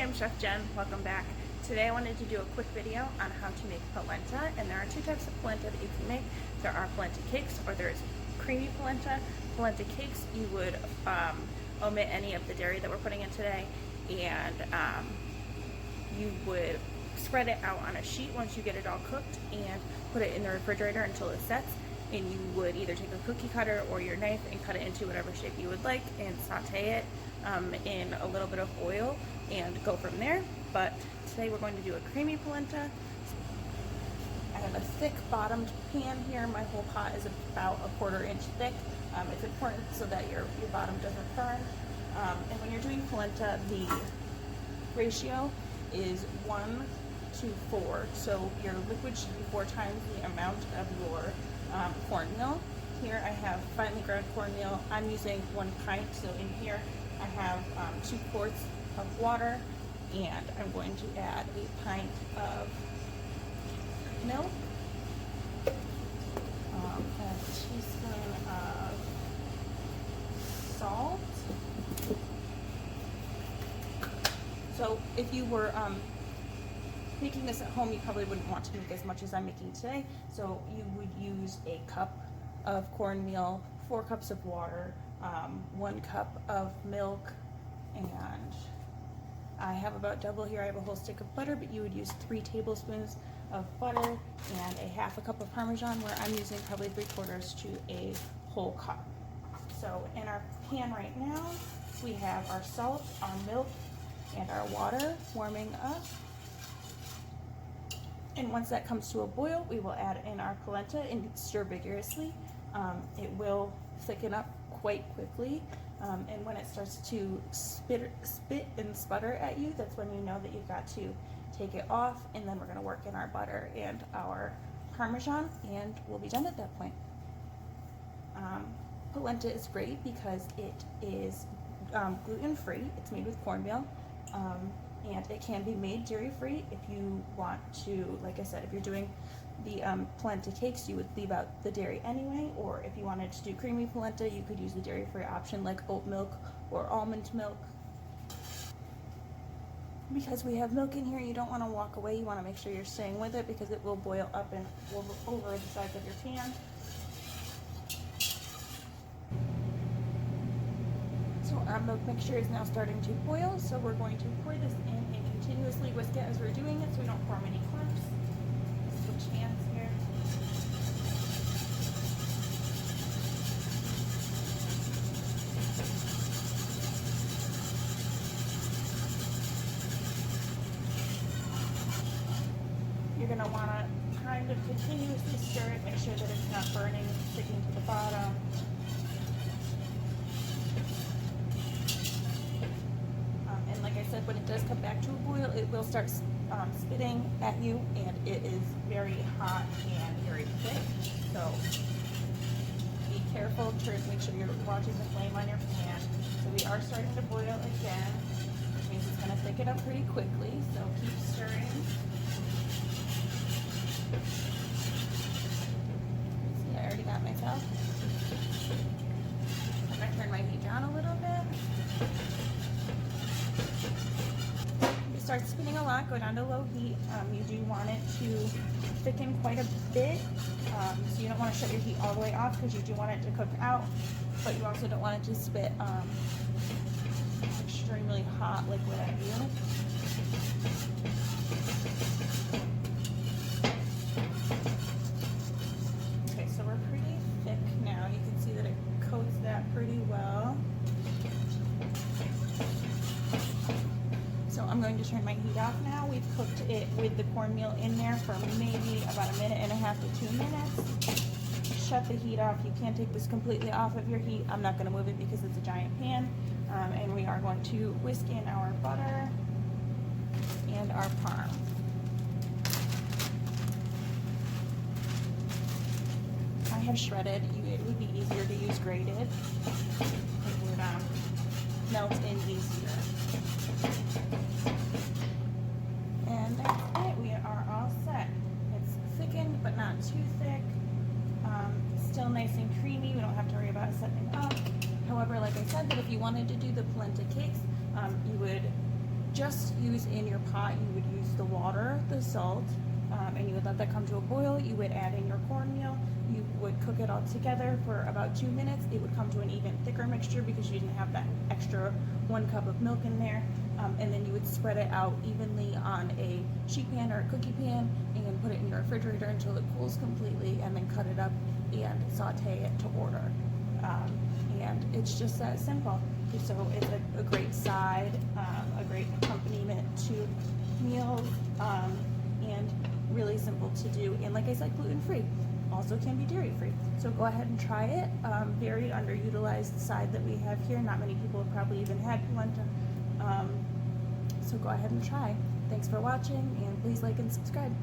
I'm Chef Jen. Welcome back. Today I wanted to do a quick video on how to make polenta, and there are two types of polenta that you can make. There are polenta cakes, or there's creamy polenta. Polenta cakes, you would omit any of the dairy that we're putting in today, and you would spread it out on a sheet once you get it all cooked and put it in the refrigerator until it sets. And you would either take a cookie cutter or your knife and cut it into whatever shape you would like and saute it in a little bit of oil and go from there. But today we're going to do a creamy polenta. I have a thick bottomed pan here. My whole pot is about a 1/4 inch thick. It's important so that your bottom doesn't burn. And when you're doing polenta, the ratio is 1 to 4. So your liquid should be 4 times the amount of your cornmeal. Here I have finely ground cornmeal. I'm using 1 pint, so in here I have 2 quarts of water, and I'm going to add a pint of milk, a teaspoon of salt. So if you were making this at home, you probably wouldn't want to make as much as I'm making today. So you would use a cup of cornmeal, 4 cups of water, 1 cup of milk, and I have about double here. I have a whole stick of butter, but you would use 3 tablespoons of butter and a 1/2 cup of Parmesan, where I'm using probably 3/4 to a whole cup. So in our pan right now, we have our salt, our milk, and our water warming up. And once that comes to a boil, we will add in our polenta and stir vigorously. It will thicken up quite quickly. And when it starts to spit and sputter at you, that's when you know that you've got to take it off. And then we're going to work in our butter and our Parmesan, and we'll be done at that point. Polenta is great because it is gluten-free. It's made with cornmeal. And it can be made dairy-free if you want to. Like I said, if you're doing the polenta cakes, you would leave out the dairy anyway, or if you wanted to do creamy polenta, you could use the dairy-free option like oat milk or almond milk. Because we have milk in here, you don't want to walk away. You want to make sure you're staying with it because it will boil up and over the sides of your pan. So our milk mixture is now starting to boil, so we're going to pour this in and continuously whisk it as we're doing it so we don't form any clumps. Switch hands here. You're going to want to kind of continuously stir it, make sure that it's not burning, sticking to the bottom. Like I said, when it does come back to a boil, it will start spitting at you, and it is very hot and very thick. So be careful to make sure you're watching the flame on your pan. So we are starting to boil again, which means it's going to thicken up pretty quickly. So keep stirring. See, I already got myself. I'm going to turn my heat down a little bit. Start spinning a lot, go down to low heat. You do want it to thicken quite a bit, so you don't want to shut your heat all the way off because you do want it to cook out, but you also don't want it to spit extremely hot liquid at you. Okay, so we're pretty thick now. You can see that it coats that pretty well. So I'm going to turn my heat off now. We've cooked it with the cornmeal in there for maybe about 1.5 to 2 minutes. Shut the heat off. You can take this completely off of your heat. I'm not going to move it because it's a giant pan. And we are going to whisk in our butter and our parm. I have shredded. It would be easier to use grated. It would melt in easier. And that's it. We are all set. It's thickened but not too thick. Still nice and creamy. We don't have to worry about setting up. However, like I said, that if you wanted to do the polenta cakes, you would just use in your pot, you would use the water, the salt, and you would let that come to a boil. You would add in your cornmeal. You would cook it all together for about 2 minutes. It would come to an even thicker mixture because you didn't have that extra 1 cup of milk in there. And then you would spread it out evenly on a sheet pan or a cookie pan and put it in your refrigerator until it cools completely, and then cut it up and saute it to order. And it's just that simple. So it's a great side, a great accompaniment to meals, and really simple to do. And like I said, gluten-free. Also can be dairy-free. So go ahead and try it. Very underutilized side that we have here. Not many people have probably even had polenta. So go ahead and try. Thanks for watching, and please like and subscribe.